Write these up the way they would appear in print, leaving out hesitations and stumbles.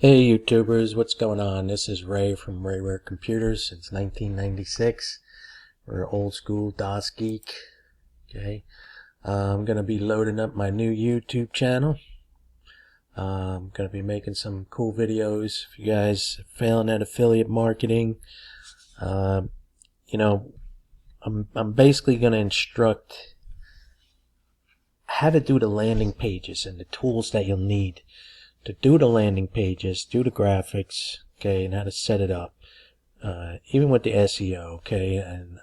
Hey YouTubers, what's going on? This is Ray from AWEBER Computers since 1996. We're old school DOS Geek. Okay, I'm going to be loading up my new YouTube channel. I'm going to be making some cool videos. If you guys are failing at affiliate marketing, I'm basically going to instruct how to do the landing pages and the tools that you'll need to do the landing pages, do the graphics, okay, and how to set it up, even with the SEO, okay, and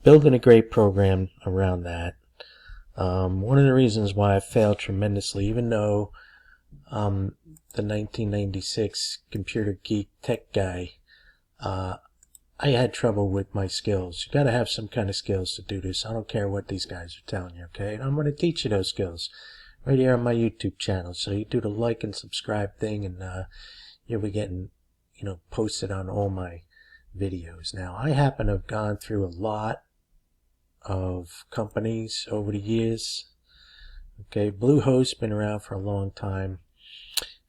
building a great program around that. One of the reasons why I failed tremendously, even though the 1996 computer geek tech guy, I had trouble with my skills. You got to have some kind of skills to do this. I don't care what these guys are telling you, okay, and I'm going to teach you those skills right here on my YouTube channel. So you do the like and subscribe thing, and you'll be getting, posted on all my videos. Now, I happen to have gone through a lot of companies over the years. Okay, Bluehost's been around for a long time.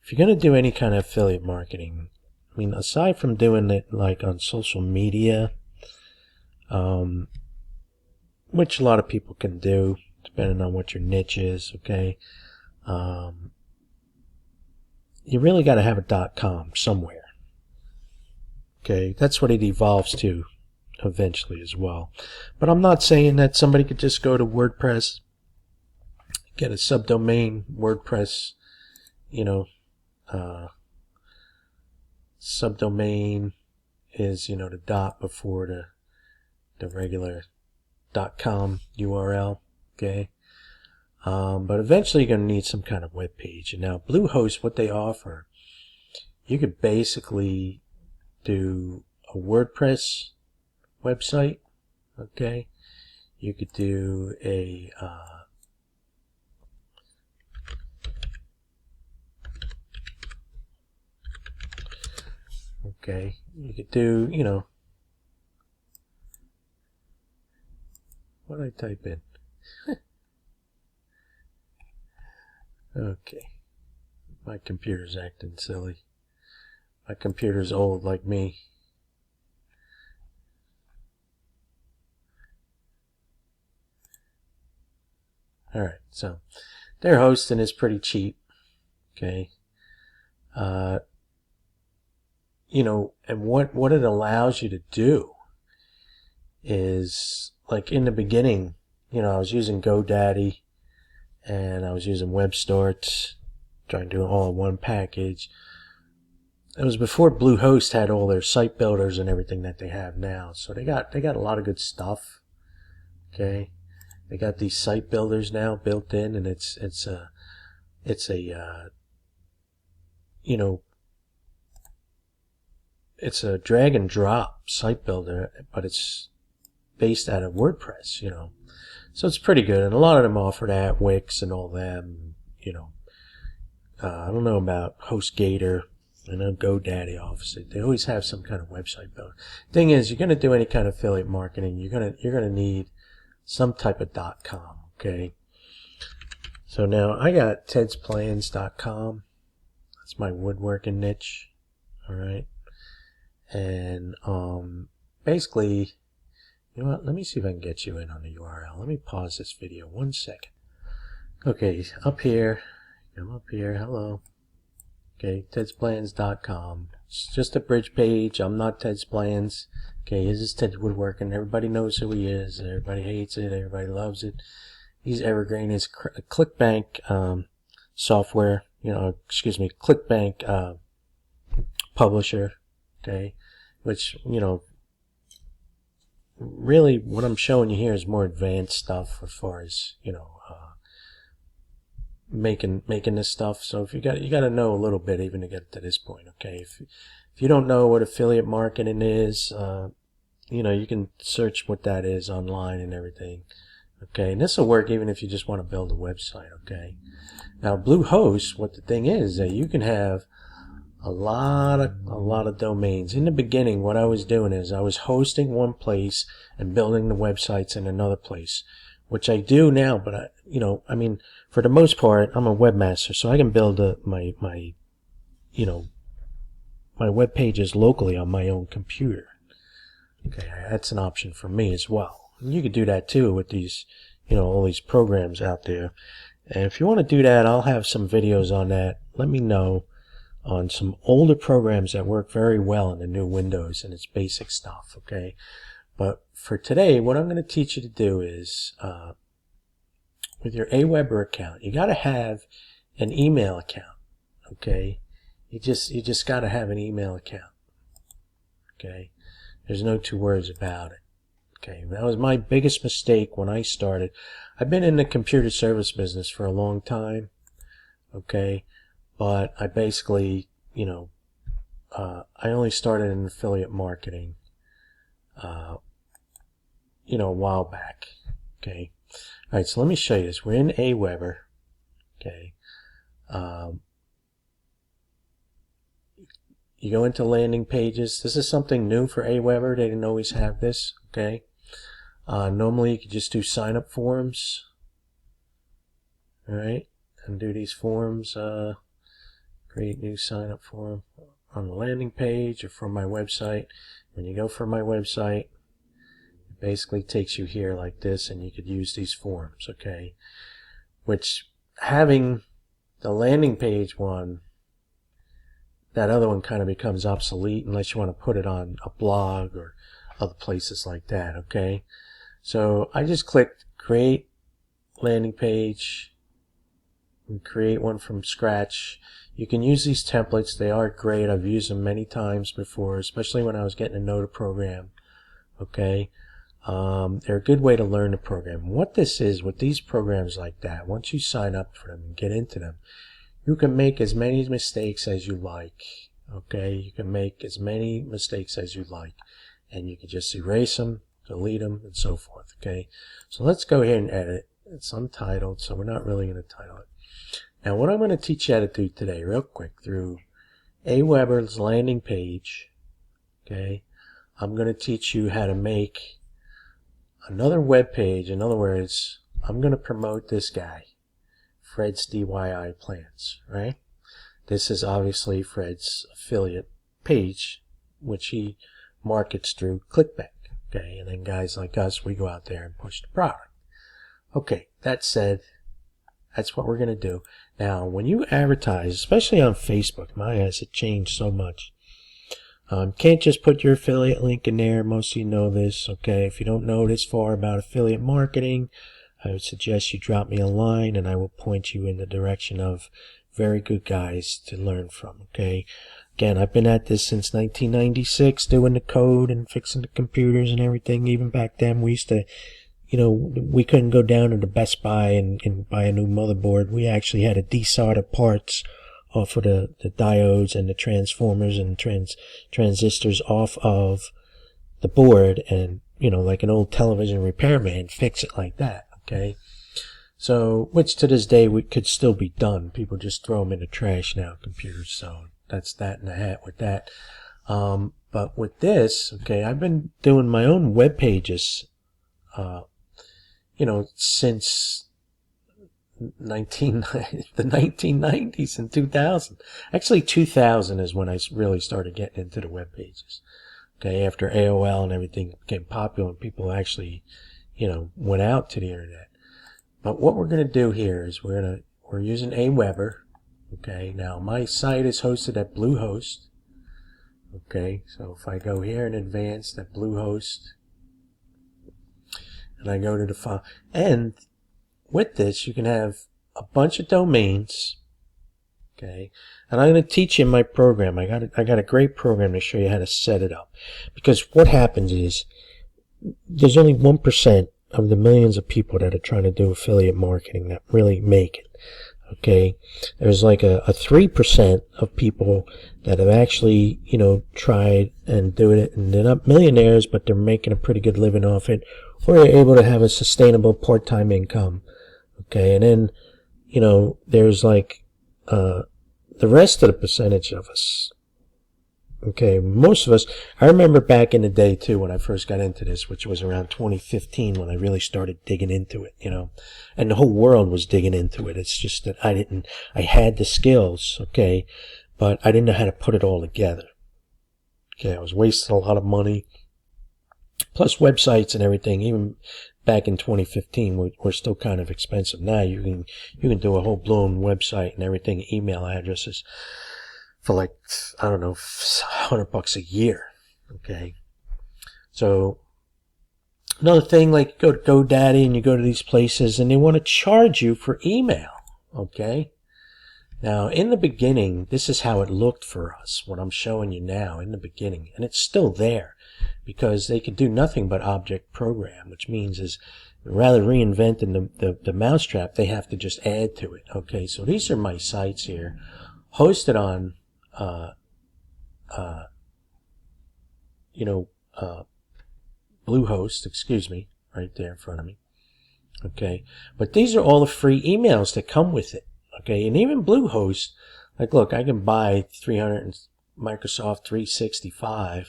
If you're going to do any kind of affiliate marketing, I mean, aside from doing it like on social media, which a lot of people can do, depending on what your niche is, okay, you really got to have a .com somewhere. Okay, that's what it evolves to eventually as well. But I'm not saying that somebody could just go to WordPress, get a subdomain, WordPress, subdomain is, the dot before the regular .com URL. Okay, but eventually you're going to need some kind of web page. And now Bluehost, what they offer, you could basically do a WordPress website. Okay, you could do a you could do, what did I type in? Okay, my computer's acting silly. My computer's old like me. Alright, so their hosting is pretty cheap. Okay. And what it allows you to do is, like in the beginning, I was using GoDaddy and I was using WebStorts, trying to do it all in one package. It was before Bluehost had all their site builders and everything that they have now. So they got a lot of good stuff. Okay, they got these site builders now built in, and it's a drag and drop site builder, but it's based out of WordPress, So it's pretty good, and a lot of them offer that, Wix and all them, I don't know about HostGator. I know GoDaddy offers it. They always have some kind of website builder. Thing is, you're going to do any kind of affiliate marketing, you're going to need some type of .com, okay? So now I got tedsplans.com. That's my woodworking niche, all right? And basically, you know what? Let me see if I can get you in on the URL. Let me pause this video 1 second. Okay, up here. Come up here. Hello. Okay, tedsplans.com. It's just a bridge page. I'm not Ted's Plans. Okay, this is Ted's Woodworking. Everybody knows who he is. Everybody hates it. Everybody loves it. He's evergreen. His ClickBank software. ClickBank publisher. Okay, which really what I'm showing you here is more advanced stuff as far as making this stuff. So if you got to know a little bit even to get to this point. Okay, if you don't know what affiliate marketing is, you can search what that is online and everything. Okay, and this will work even if you just want to build a website. Okay, now Bluehost, what the thing is that you can have a lot of domains. In the beginning, what I was doing is I was hosting one place and building the websites in another place, which I do now. But for the most part, I'm a webmaster, so I can build my my web pages locally on my own computer. Okay, that's an option for me as well. And you could do that too with these, all these programs out there. And if you want to do that, I'll have some videos on that. Let me know on some older programs that work very well in the new Windows and its basic stuff, okay? But for today, what I'm going to teach you to do is, with your AWEBER account, you got to have an email account, okay? You just got to have an email account, okay? There's no two words about it, okay? That was my biggest mistake when I started. I've been in the computer service business for a long time, okay? But I basically, I only started in affiliate marketing, a while back, okay? All right, so let me show you this. We're in AWEBER, okay? You go into landing pages. This is something new for AWEBER. They didn't always have this, okay? Normally you could just do sign-up forms, all right? And do these forms, create new sign-up form on the landing page or from my website. When you go from my website, it basically takes you here like this, and you could use these forms, okay? Which, having the landing page one, that other one kind of becomes obsolete unless you want to put it on a blog or other places like that, okay? So I just clicked create landing page and create one from scratch. You can use these templates. They are great. I've used them many times before, especially when I was getting to know the program, okay? They're a good way to learn the program. What this is with these programs like that, once you sign up for them and get into them, you can make as many mistakes as you like, okay? You can make as many mistakes as you like, and you can just erase them, delete them, and so forth, okay? So let's go ahead and edit. It's untitled, so we're not really going to title it. Now what I'm going to teach you how to do today, real quick, through AWEBER's landing page, okay, I'm going to teach you how to make another web page. In other words, I'm going to promote this guy, Fred's DIY Plans, right? This is obviously Fred's affiliate page, which he markets through ClickBank, okay? And then guys like us, we go out there and push the product. Okay, that said, that's what we're going to do. Now, when you advertise, especially on Facebook, my ass, it changed so much. Can't just put your affiliate link in there. Most of you know this, okay? If you don't know this far about affiliate marketing, I would suggest you drop me a line and I will point you in the direction of very good guys to learn from, okay? Again, I've been at this since 1996, doing the code and fixing the computers and everything. Even back then, we used to, we couldn't go down to the Best Buy and buy a new motherboard. We actually had to desolder parts off of the diodes and the transformers and transistors off of the board and, like an old television repairman, fix it like that, okay? So, which to this day could still be done. People just throw them in the trash now, computers, so that's that in the hat with that. But with this, okay, I've been doing my own web pages, since the 1990s and 2000. Actually, 2000 is when I really started getting into the web pages. Okay, after AOL and everything became popular and people actually, went out to the internet. But what we're going to do here is we're using AWEBER. Okay, now my site is hosted at Bluehost. Okay, so if I go here in advanced at Bluehost, and I go to the file, and with this you can have a bunch of domains, okay, and I'm going to teach you my program. I got a great program to show you how to set it up, because what happens is there's only 1% of the millions of people that are trying to do affiliate marketing that really make it, okay? There's like a 3% of people that have actually, tried and doing it, and they're not millionaires, but they're making a pretty good living off it, or they're able to have a sustainable part-time income, okay? And then, there's like the rest of the percentage of us, okay? Most of us, I remember back in the day too when I first got into this, which was around 2015 when I really started digging into it, and the whole world was digging into it. It's just that I had the skills, okay, but I didn't know how to put it all together. Okay, I was wasting a lot of money. Plus websites and everything, even back in 2015, were still kind of expensive. Now you can do a whole blown website and everything, email addresses, for like, I don't know, $100 a year. Okay, so another thing, like you go to GoDaddy and you go to these places and they want to charge you for email. Okay, now in the beginning, this is how it looked for us, what I'm showing you now in the beginning, and it's still there. Because they could do nothing but object program, which means is rather reinventing the mousetrap, they have to just add to it. Okay, so these are my sites here, hosted on, Bluehost, excuse me, right there in front of me. Okay, but these are all the free emails that come with it. Okay, and even Bluehost, like look, I can buy 300 Microsoft 365.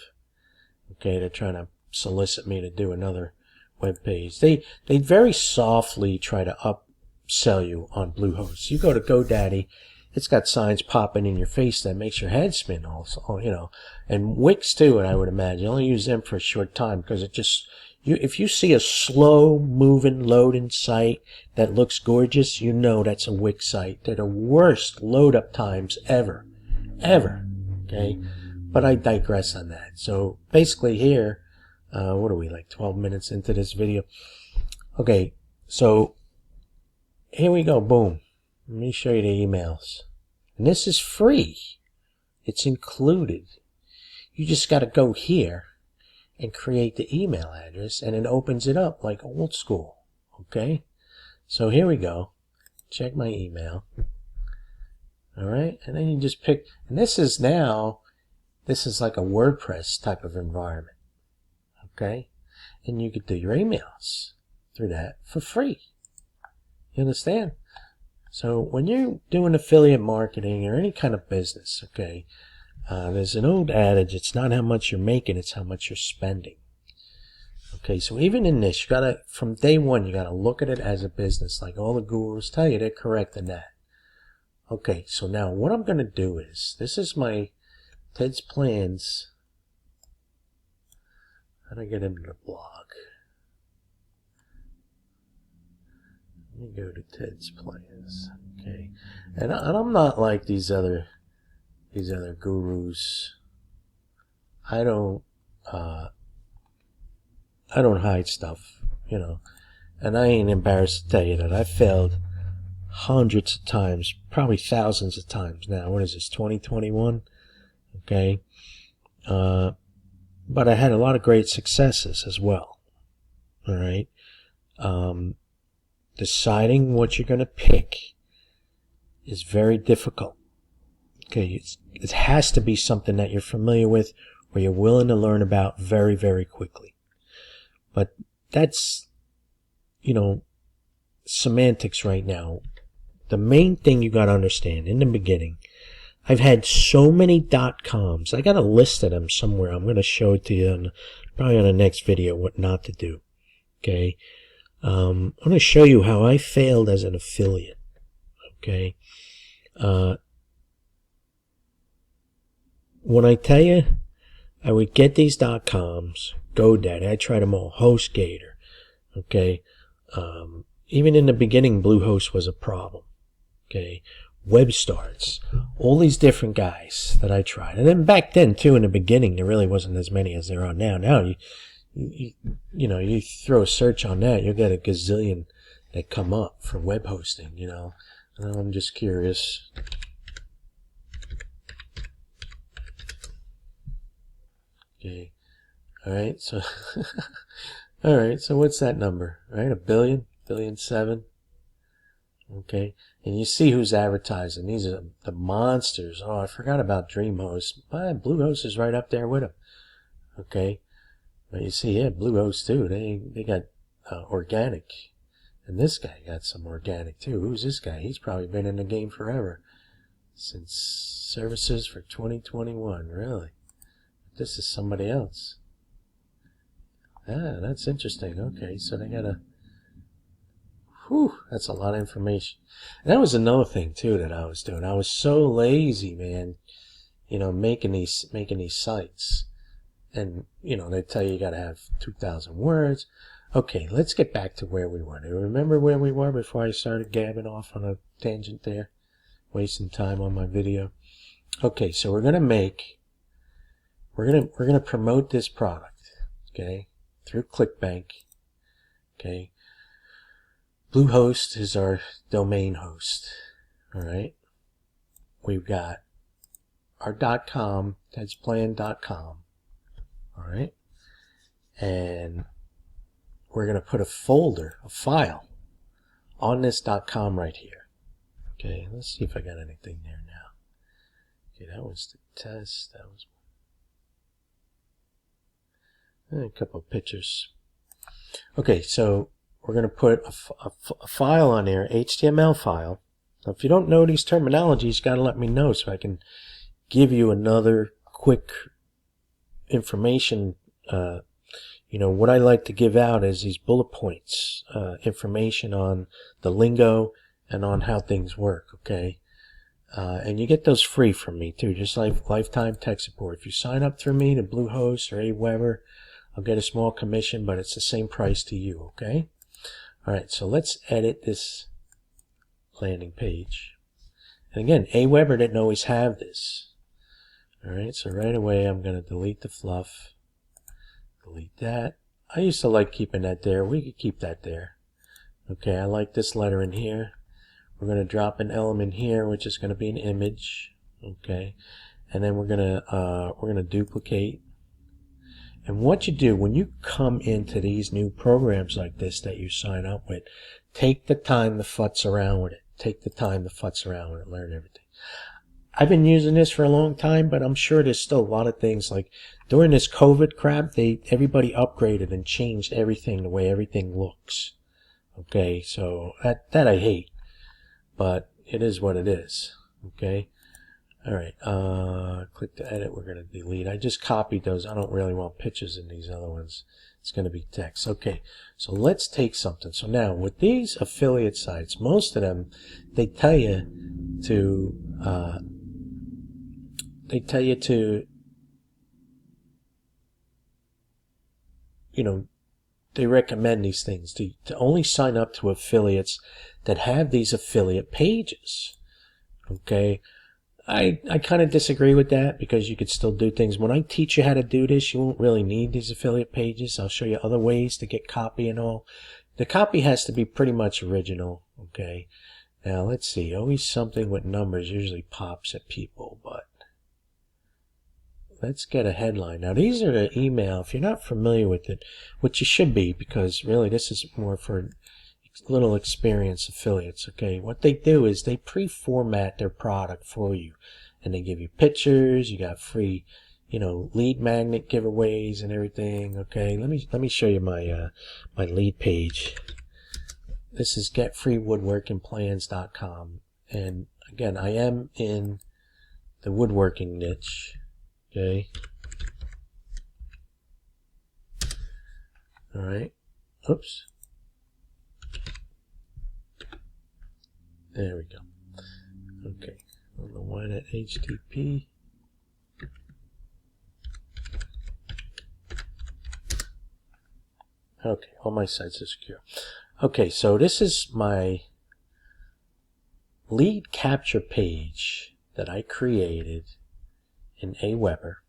Okay, they're trying to solicit me to do another web page. They very softly try to upsell you on Bluehost. You go to GoDaddy, it's got signs popping in your face that makes your head spin also, you know. And Wix too, and I would imagine. You only use them for a short time because it just, if you see a slow moving loading site that looks gorgeous, you know that's a Wix site. They're the worst load up times ever. Okay? But I digress on that. So basically here, what are we, like 12 minutes into this video? Okay, so here we go, boom. Let me show you the emails. And this is free. It's included. You just got to go here and create the email address, and it opens it up like old school. Okay, so here we go. Check my email. All right, and then you just pick, and this is like a WordPress type of environment, okay? And you could do your emails through that for free. You understand? So when you're doing affiliate marketing or any kind of business, okay, there's an old adage, it's not how much you're making, it's how much you're spending. Okay, so even in this, you gotta, from day one, you gotta look at it as a business. Like all the gurus tell you, they're correct in that. Okay, so now what I'm gonna do is, this is my Ted's Plans. How do I get into the blog? Let me go to Ted's Plans. Okay, and I'm not like these other gurus. I don't hide stuff, you know, and I ain't embarrassed to tell you that I failed hundreds of times, probably thousands of times now. What is this, 2021? Okay, but I had a lot of great successes as well. All right, deciding what you're going to pick is very difficult. Okay, it has to be something that you're familiar with or you're willing to learn about very, very quickly. But that's, you know, semantics right now. The main thing you got to understand in the beginning, I've had so many .coms. I got a list of them somewhere. I'm going to show it to you probably on the next video, what not to do. Okay. I'm going to show you how I failed as an affiliate. Okay. When I tell you, I would get these .coms, GoDaddy, I tried them all, HostGator. Okay. Even in the beginning, Bluehost was a problem. Okay. WebStarts, all these different guys that I tried. And then back then, too, in the beginning, there really wasn't as many as there are now. Now, you throw a search on that, you'll get a gazillion that come up for web hosting, you know. And I'm just curious. Okay. All right. So, all right. So what's that number? Right? 1 billion, 7. Okay. And you see who's advertising. These are the monsters. Oh, I forgot about DreamHost. But Bluehost is right up there with them. Okay. But you see, yeah, Bluehost too. They got organic. And this guy got some organic too. Who's this guy? He's probably been in the game forever. Since services for 2021. Really? This is somebody else. Ah, that's interesting. Okay, so they got a... Whew, that's a lot of information. And that was another thing too that I was doing. I was so lazy, man. You know, making these sites, and you know they tell you got to have 2,000 words. Okay, let's get back to where we were. Do you remember where we were before I started gabbing off on a tangent there, wasting time on my video? Okay, so we're gonna promote this product, okay, through ClickBank. Okay, Bluehost is our domain host. All right, we've got our .com, that's plan.com. All right, and we're going to put a file on this .com right here. Okay, let's see if I got anything there now. Okay, that was the test. That was a couple of pictures. Okay, so we're going to put a file on there, HTML file. Now, if you don't know these terminologies, you got to let me know so I can give you another quick information. You know, what I like to give out is these bullet points, information on the lingo and on how things work, okay? And you get those free from me too, just like lifetime tech support. If you sign up through me to Bluehost or AWEBER, I'll get a small commission, but it's the same price to you, okay? All right, so let's edit this landing page. And again, AWEBER didn't always have this. All right, so right away I'm going to delete the fluff. Delete that. I used to like keeping that there. We could keep that there. Okay, I like this letter in here. We're going to drop an element here, which is going to be an image. Okay, and then we're going to duplicate. And what you do when you come into these new programs like this that you sign up with, take the time to futz around with it. Take the time to futz around with it. Learn everything. I've been using this for a long time, but I'm sure there's still a lot of things like during this COVID crap, everybody upgraded and changed everything, the way everything looks. Okay, so that I hate, but it is what it is. Okay, all right. Click to edit. We're gonna delete. I just copied those. I don't really want pictures in these other ones. It's gonna be text. Okay, so let's take something. So now with these affiliate sites, most of them they tell you to. You know, they recommend these things to only sign up to affiliates that have these affiliate pages. Okay, I kind of disagree with that because you could still do things. When I teach you how to do this, you won't really need these affiliate pages. I'll show you other ways to get copy and all. The copy has to be pretty much original. Okay, now let's see. Always something with numbers usually pops at people, but let's get a headline. Now these are the email. If you're not familiar with it, which you should be, because really this is more for little experienced affiliates. Okay, what they do is they pre-format their product for you, and they give you pictures. You got free, you know, lead magnet giveaways and everything. Okay, let me show you my my lead page. This is getfreewoodworkingplans.com, and again, I am in the woodworking niche. Okay. All right. Oops. There we go. Okay. I don't know why that HTTP. Okay. All my sites are secure. Okay. So this is my lead capture page that I created in AWEBER.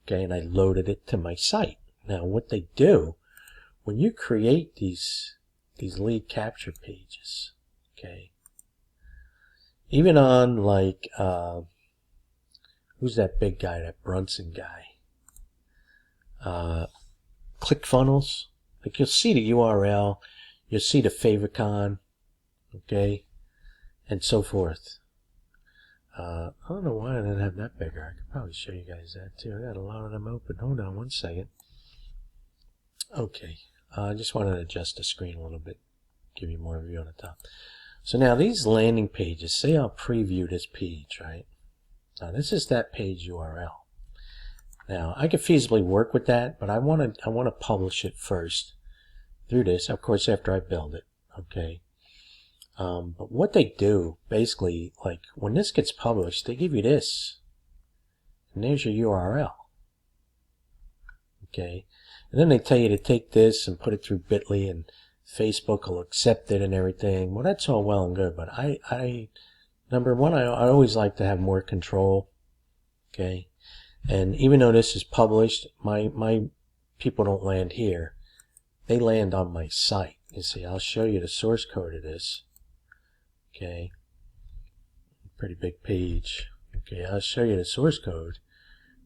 Okay, and I loaded it to my site. Now what they do when you create these lead capture pages, okay, even on like who's that big guy, that Brunson guy, ClickFunnels, like you'll see the URL, you'll see the favicon, okay, and so forth. I don't know why I didn't have that bigger. I could probably show you guys that too. I got a lot of them open. Hold on one second. Okay, I just wanted to adjust the screen a little bit, give you more view on the top. So now these landing pages, say I'll preview this page, right? Now this is that page URL. Now I could feasibly work with that, but I want to publish it first through this, of course, after I build it. Okay. But what they do, basically, like when this gets published, they give you this. And there's your URL. Okay. And then they tell you to take this and put it through Bitly, and Facebook will accept it and everything. Well, that's all well and good, but number one, I always like to have more control. Okay. And even though this is published, my people don't land here. They land on my site. You see, I'll show you the source code of this. Okay. Pretty big page. Okay, I'll show you the source code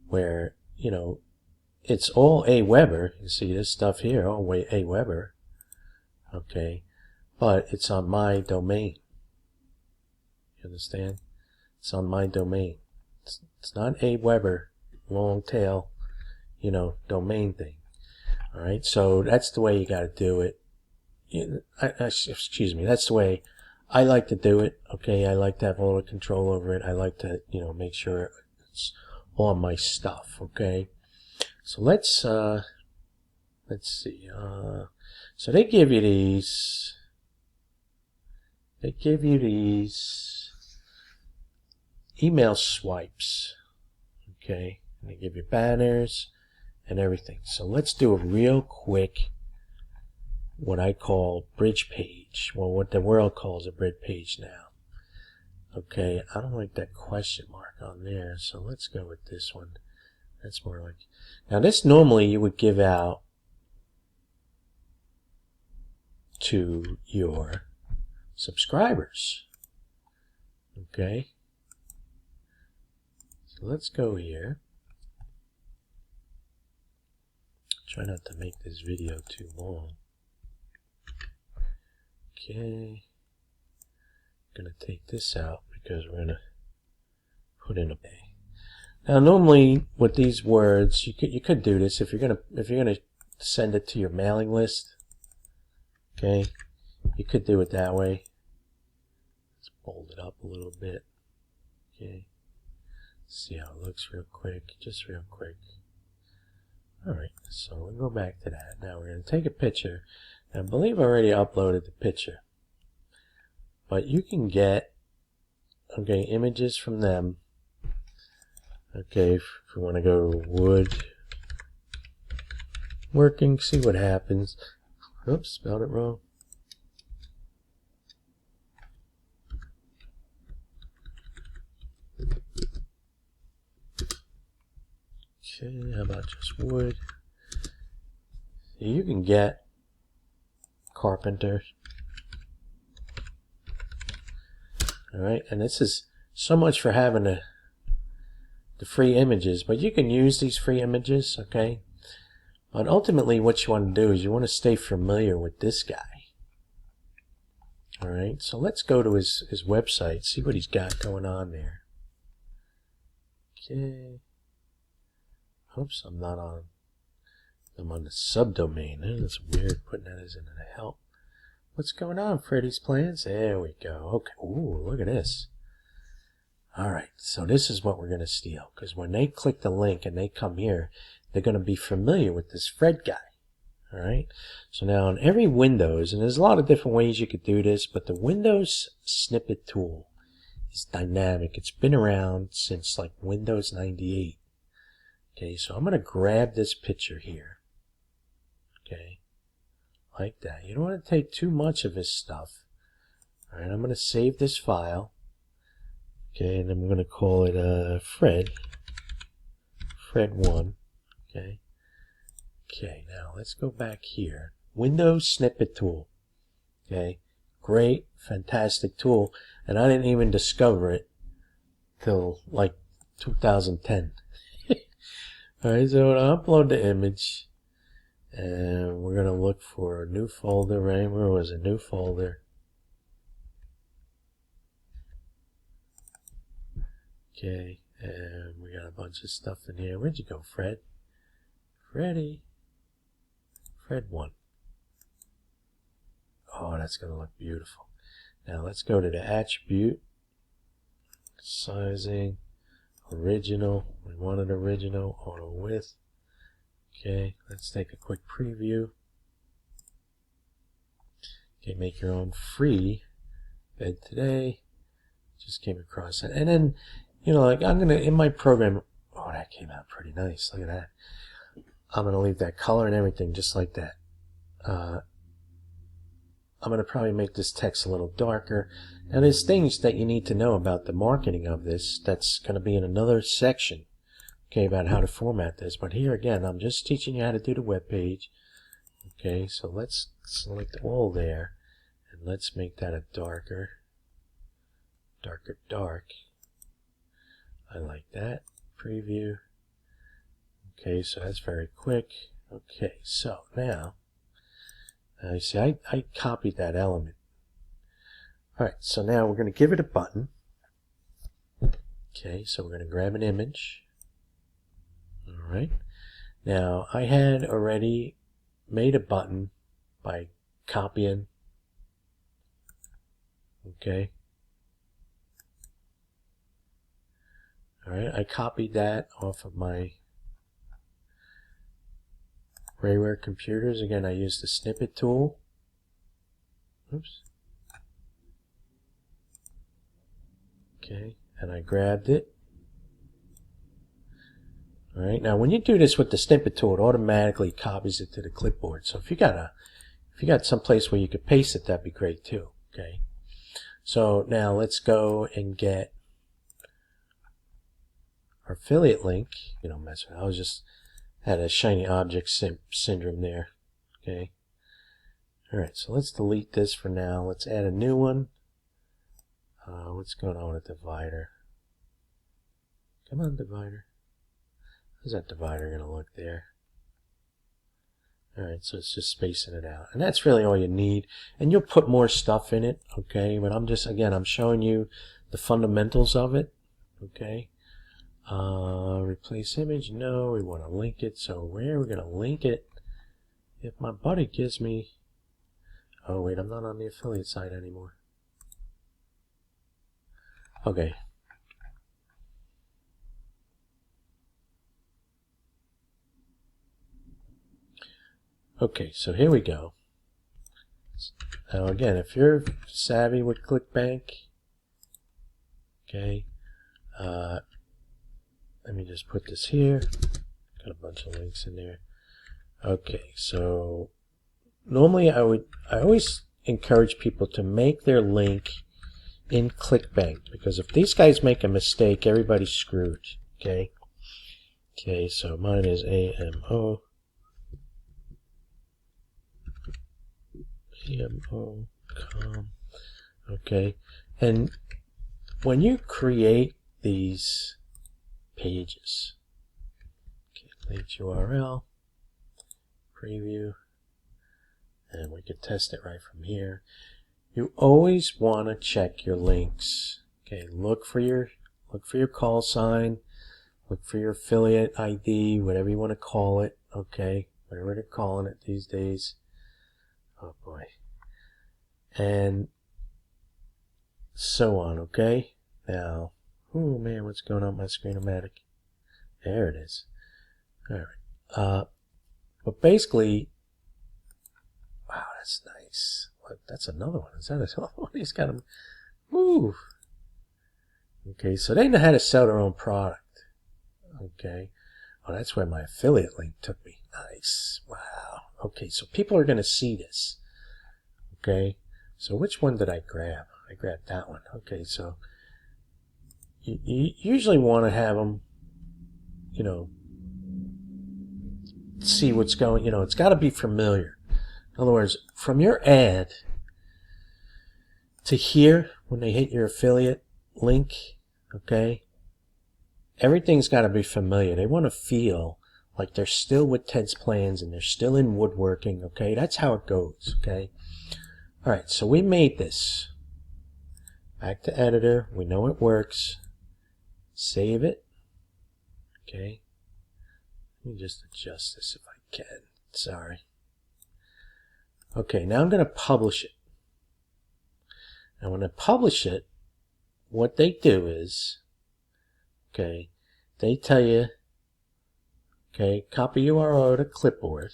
where, you know, it's all AWEBER. You see this stuff here, all AWEBER. Okay. But it's on my domain. You understand? It's on my domain. It's not AWEBER long tail, you know, domain thing. All right, so that's the way you got to do it. Excuse me, that's the way I like to do it. Okay, I like to have all the control over it. I like to, you know, make sure it's all my stuff. Okay, so let's see. So they give you these. They give you these email swipes. Okay. And they give you banners and everything. So let's do a real quick, what I call bridge page. Well, what the world calls a bridge page now. Okay, I don't like that question mark on there, so let's go with this one. That's more like, now this normally you would give out to your subscribers. Okay, so let's go here. Try not to make this video too long. Okay, I'm gonna take this out because we're gonna put in a pay. Now normally with these words, you could do this if you're gonna send it to your mailing list. Okay, you could do it that way. Let's bold it up a little bit. Okay, see how it looks real quick, just real quick. Alright, so we'll go back to that. Now we're going to take a picture. And I believe I already uploaded the picture. But you can get, okay, images from them. Okay, if you want to go wood working, see what happens. Oops, spelled it wrong. Okay, how about just wood? You can get carpenter. Alright, and this is so much for having the free images, but you can use these free images, okay? But ultimately what you want to do is you want to stay familiar with this guy. Alright, so let's go to his website, see what he's got going on there. Okay. Oops, I'm not on. I'm on the subdomain. That's weird putting that as into the help. What's going on, Freddy's Plans? There we go. Okay. Ooh, look at this. Alright, so this is what we're going to steal. Because when they click the link and they come here, they're going to be familiar with this Fred guy. Alright, so now on every Windows, and there's a lot of different ways you could do this, but the Windows snippet tool is dynamic. It's been around since like Windows 98. Okay, so I'm going to grab this picture here. Okay, like that. You don't want to take too much of his stuff. Alright, I'm going to save this file. Okay, and I'm going to call it Fred1. Okay. Okay, now let's go back here. Windows Snippet Tool. Okay, great, fantastic tool. And I didn't even discover it till like 2010. Alright, so I'll upload the image. And we're going to look for a new folder, right? Where was it? New folder. Okay, and we got a bunch of stuff in here. Where'd you go, Fred? Freddy. Fred1. Oh, that's going to look beautiful. Now let's go to the attribute. Sizing. Original. We wanted original. Auto width. Okay, let's take a quick preview. Okay, make your own free bed today. Just came across it. And then, like I'm going to, in my program, oh, that came out pretty nice. Look at that. I'm going to leave that color and everything just like that. I'm going to probably make this text a little darker. Now, there's things that you need to know about the marketing of this. That's going to be in another section, okay, about how to format this. But here again, I'm just teaching you how to do the web page. Okay, so let's select all there, and let's make that a darker. Dark. I like that. Preview. Okay, so that's very quick. Okay, so now you see I copied that element. Alright, so now we're going to give it a button. Okay, so we're going to grab an image. Alright, now I had already made a button by copying. Okay. Alright, I copied that off of my Rayware computers. Again, I used the snippet tool. Oops. Okay, and I grabbed it. Alright, now when you do this with the snippet tool, it automatically copies it to the clipboard. So if you got some place where you could paste it, that'd be great too. Okay. So now let's go and get our affiliate link. Mess with it. I was just had a shiny object syndrome there. Okay. Alright, so let's delete this for now. Let's add a new one. What's going on with the divider? Come on, divider. How's that divider going to look there? Alright, so it's just spacing it out. And that's really all you need. And you'll put more stuff in it, okay? But I'm showing you the fundamentals of it, okay? Replace image, no, we want to link it. So where are we going to link it? If my buddy gives me... Oh, wait, I'm not on the affiliate side anymore. Okay. Okay, so here we go. Now again, if you're savvy with ClickBank, okay, let me just put this here. Got a bunch of links in there. Okay, so normally I always encourage people to make their link in ClickBank, because if these guys make a mistake, everybody's screwed. Okay. Okay, so mine is AMO. AMO.com. Okay, and when you create these pages, okay, link URL, preview, and we can test it right from here. You always want to check your links. Okay, look for your call sign, look for your affiliate ID, whatever you want to call it. Okay, whatever they're calling it these days. Oh boy. And so on, okay? Now, oh man, what's going on with my Screen-O-Matic? There it is. Alright. But basically, wow, that's nice. Look, that's another one. Is that another one? He's got them. Woo! Okay, so they know how to sell their own product. Okay. Oh, that's where my affiliate link took me. Nice. Wow. Okay, so people are going to see this. Okay, so which one did I grab? I grabbed that one. Okay, so you usually want to have them, see what's going, it's got to be familiar. In other words, from your ad to here, when they hit your affiliate link, okay, everything's got to be familiar. They want to feel like they're still with Ted's Plans and they're still in woodworking, okay? That's how it goes, okay? Alright, so we made this. Back to editor. We know it works. Save it. Okay. Let me just adjust this if I can. Sorry. Okay, now I'm going to publish it. Now when I publish it, what they do is, okay, they tell you, okay, copy URL to clipboard.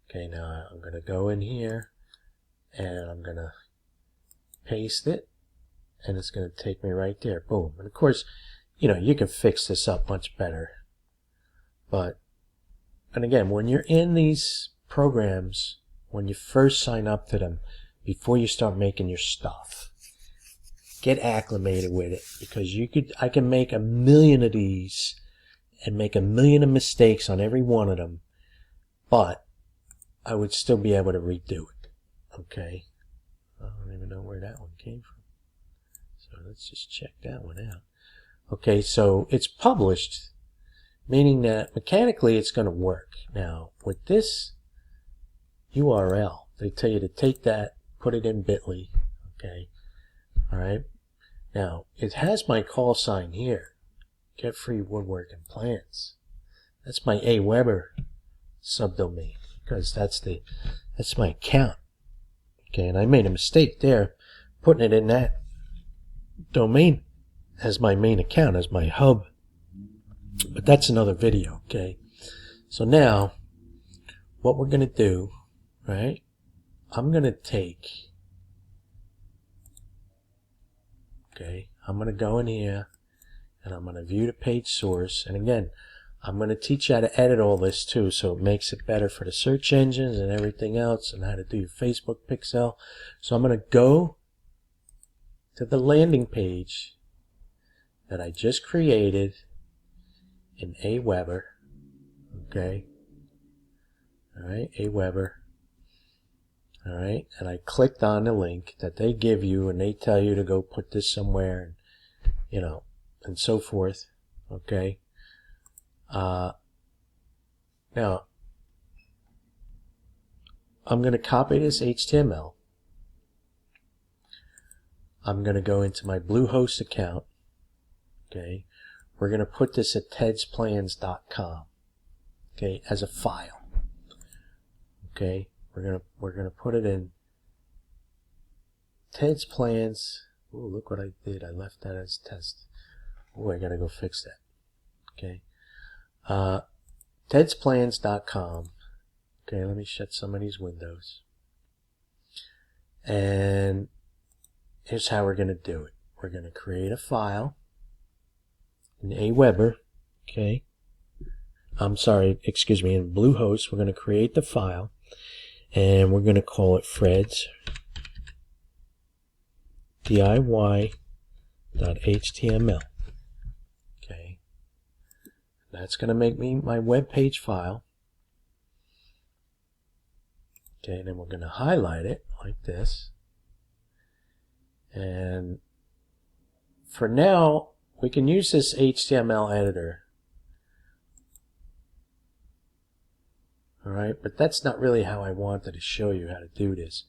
Okay, now I'm going to go in here and I'm going to paste it, and it's going to take me right there. Boom. And of course, you know, you can fix this up much better. But, and again, when you're in these programs, when you first sign up to them, before you start making your stuff, get acclimated with it, because I can make a million of these and make a million of mistakes on every one of them, but I would still be able to redo it. Okay? I don't even know where that one came from. So let's just check that one out. Okay, so it's published, meaning that mechanically it's going to work. Now, with this URL, they tell you to take that, put it in bit.ly. Okay? Alright? Now, it has my call sign here. Get free woodworking plans. That's my AWEBER subdomain, because that's my account. Okay, and I made a mistake there, putting it in that domain as my main account, as my hub. But that's another video, okay? So now, what we're going to do, right? I'm going to take, okay, I'm going to go in here, and I'm going to view the page source. And again, I'm going to teach you how to edit all this too, so it makes it better for the search engines and everything else, and how to do your Facebook pixel. So I'm going to go to the landing page that I just created in AWEBER. Okay. Alright, AWEBER. Alright, and I clicked on the link that they give you, and they tell you to go put this somewhere, and, you know, and so forth. Okay. Now, I'm going to copy this HTML. I'm going to go into my Bluehost account. Okay. We're going to put this at tedsplans.com. Okay, as a file. Okay. We're going to put it in Ted's Plans. Oh, look what I did. I left that as test. Oh, I got to go fix that. Okay. tedsplans.com. Okay, let me shut some of these windows. And here's how we're going to do it. We're going to create a file in AWEBER. Okay. I'm sorry, excuse me, in Bluehost. We're going to create the file, and we're going to call it Fred's DIY.html. Okay. That's going to make me my web page file. Okay, and then we're going to highlight it like this. And for now, we can use this HTML editor. Alright, but that's not really how I wanted to show you how to do this.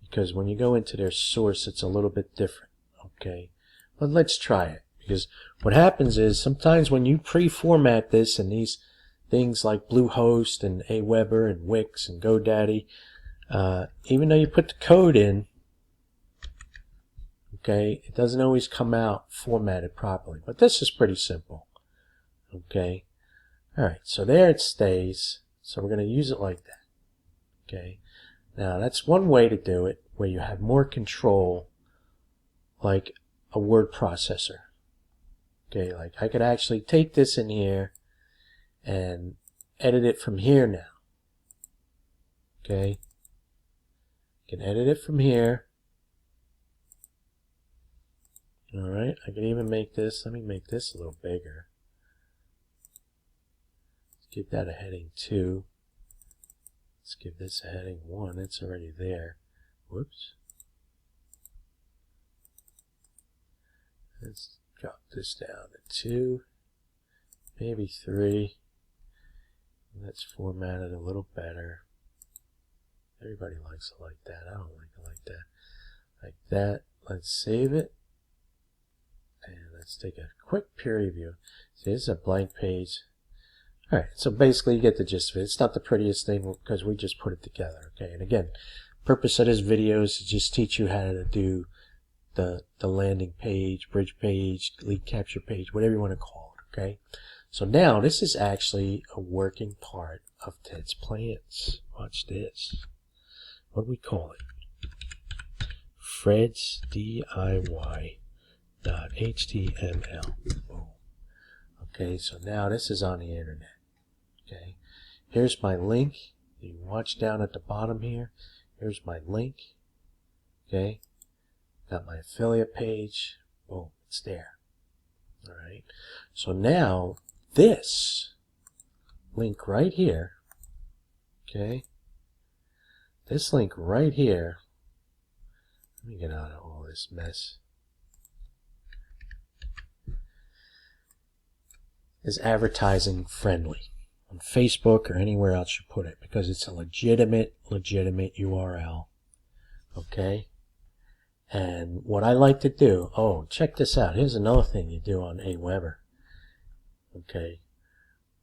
Because when you go into their source, it's a little bit different. Okay, but let's try it. Because what happens is, sometimes when you pre-format this and these things like Bluehost and AWeber and Wix and GoDaddy, even though you put the code in, okay, it doesn't always come out formatted properly. But this is pretty simple. Okay, alright, so there it stays. So we're going to use it like that. Okay, now that's one way to do it, where you have more control, like a word processor. Okay, like I could actually take this in here and edit it from here now. Okay, I can edit it from here. Alright, I can even make this, let me make this a little bigger. Let's give that a heading 2. Let's give this a heading 1, it's already there. Whoops. Let's drop this down to 2, maybe 3. Let's format it a little better. Everybody likes it like that. I don't like it like that. Like that. Let's save it. And let's take a quick peer review. See, this is a blank page. Alright, so basically you get the gist of it. It's not the prettiest thing because we just put it together. Okay, and again, purpose of this video is to just teach you how to do the landing page, bridge page, lead capture page, whatever you want to call it. Okay, so now this is actually a working part of Ted's Plans. Watch this. What do we call it? Fred's DIY.html. Boom. Okay, so now this is on the internet. Okay, here's my link. You can watch down at the bottom here. Here's my link. Okay, got my affiliate page. Boom, it's there. All right, so now this link right here, okay, this link right here, let me get out of all this mess, is advertising friendly on Facebook or anywhere else you put it, because it's a legitimate URL. Okay, and what I like to do, oh, check this out, here's another thing you do on AWEBER. Okay,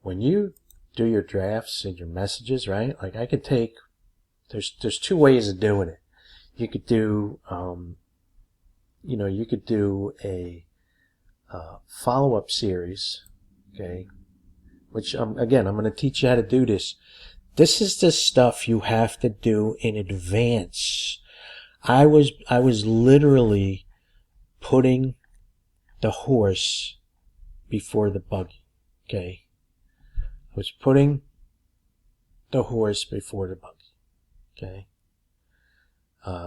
when you do your drafts and your messages, right, like I could take, there's two ways of doing it. You could do you could do a follow-up series, okay, which again, I'm going to teach you how to do this. This is the stuff you have to do in advance. I was literally putting the horse before the buggy. Okay, I was putting the horse before the buggy. Okay,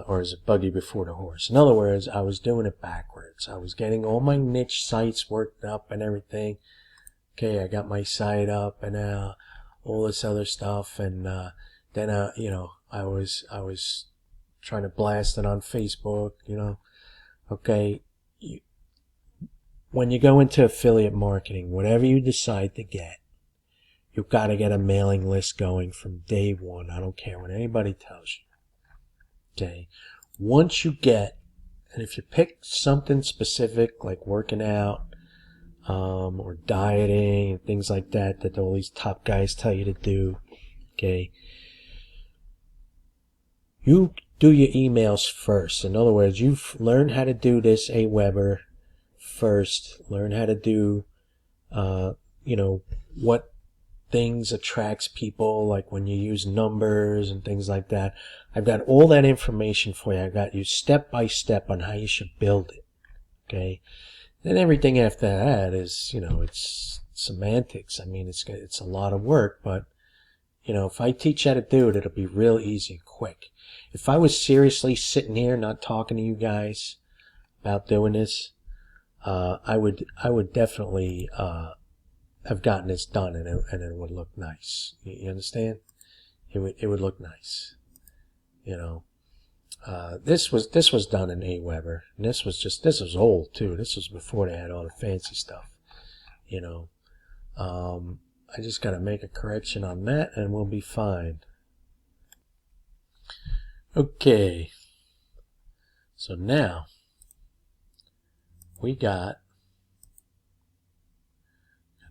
or is it buggy before the horse? In other words, I was doing it backwards. I was getting all my niche sites worked up and everything. Okay, I got my site up and all this other stuff, and then I was trying to blast it on Facebook, Okay, when you go into affiliate marketing, whatever you decide to get, you've got to get a mailing list going from day one. I don't care what anybody tells you. Okay, once you get, and if you pick something specific like working out, or dieting and things like that, that all these top guys tell you to do, okay, you do your emails first. In other words, you've learned how to do this AWeber first. Learn how to do, what things attracts people, like when you use numbers and things like that. I've got all that information for you. I've got you step by step on how you should build it. Okay. Then everything after that is, it's semantics. I mean, it's a lot of work, but, if I teach you how to do it, it'll be real easy and quick. If I was seriously sitting here not talking to you guys about doing this, I would definitely have gotten this done, and it would look nice. You understand? It would look nice. This was done in AWeber, and this was old too. This was before they had all the fancy stuff. I just got to make a correction on that, and we'll be fine. Okay. So now we got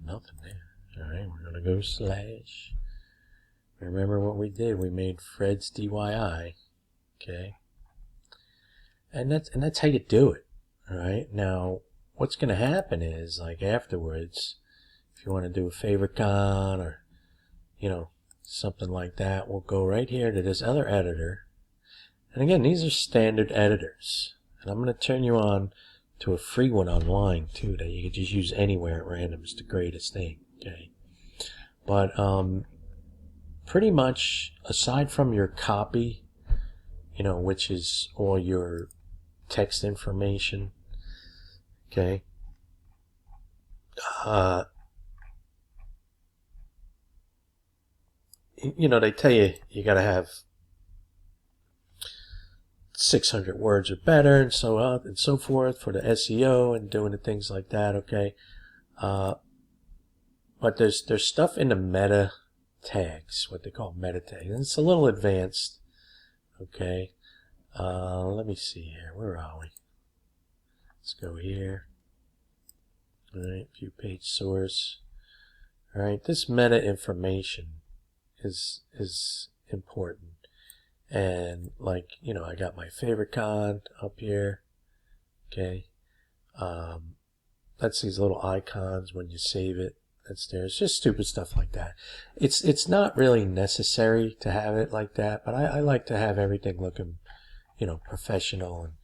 nothing there. All right, we're gonna go slash. Remember what we did? We made Fred's DIY. Okay. And that's how you do it. All right. Now, what's going to happen is, like, afterwards, if you want to do a favicon or, something like that, we'll go right here to this other editor. And again, these are standard editors. And I'm going to turn you on to a free one online, too, that you can just use anywhere at random. It's the greatest thing. Okay. But, pretty much, aside from your copy, which is all your text information, okay, they tell you got to have 600 words or better, and so on and so forth for the SEO and doing the things like that, okay, but there's stuff in the meta tags, what they call meta tags, and it's a little advanced. Okay, let me see here. Where are we? Let's go here. All right, view page source. All right, this meta information is important. And like, I got my favorite con up here. Okay, that's these little icons when you save it. That's there. It's just stupid stuff like that. It's not really necessary to have it like that, but I like to have everything looking, professional, and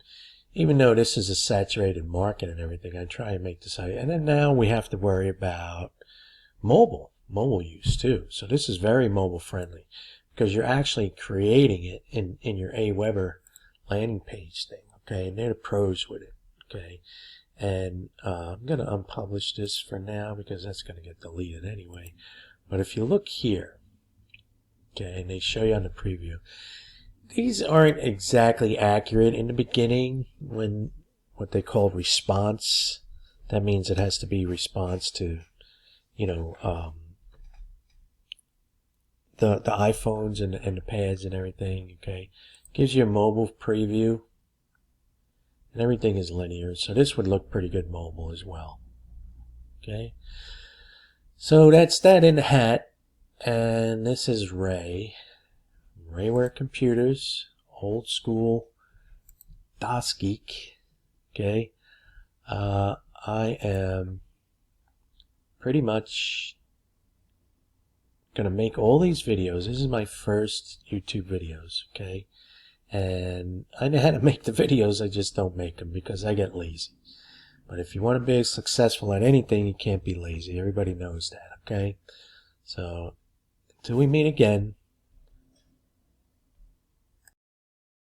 even though this is a saturated market and everything, I try and make the site. And then now we have to worry about mobile use too. So this is very mobile friendly because you're actually creating it in your AWeber landing page thing. Okay, and they're the pros with it. Okay, and I'm going to unpublish this for now because that's going to get deleted anyway. But if you look here, okay, and they show you on the preview, these aren't exactly accurate in the beginning when what they call response. That means it has to be response to, you know, the iPhones and the pads and everything. Okay, gives you a mobile preview, and everything is linear. So this would look pretty good mobile as well. Okay, so that's that in the hat, and this is Ray. Rayware Computers, old school DOS Geek. Okay, I am pretty much gonna make all these videos. This is my first YouTube videos. Okay, and I know how to make the videos. I just don't make them because I get lazy. But if you want to be successful at anything, you can't be lazy. Everybody knows that. Okay, so until we meet again.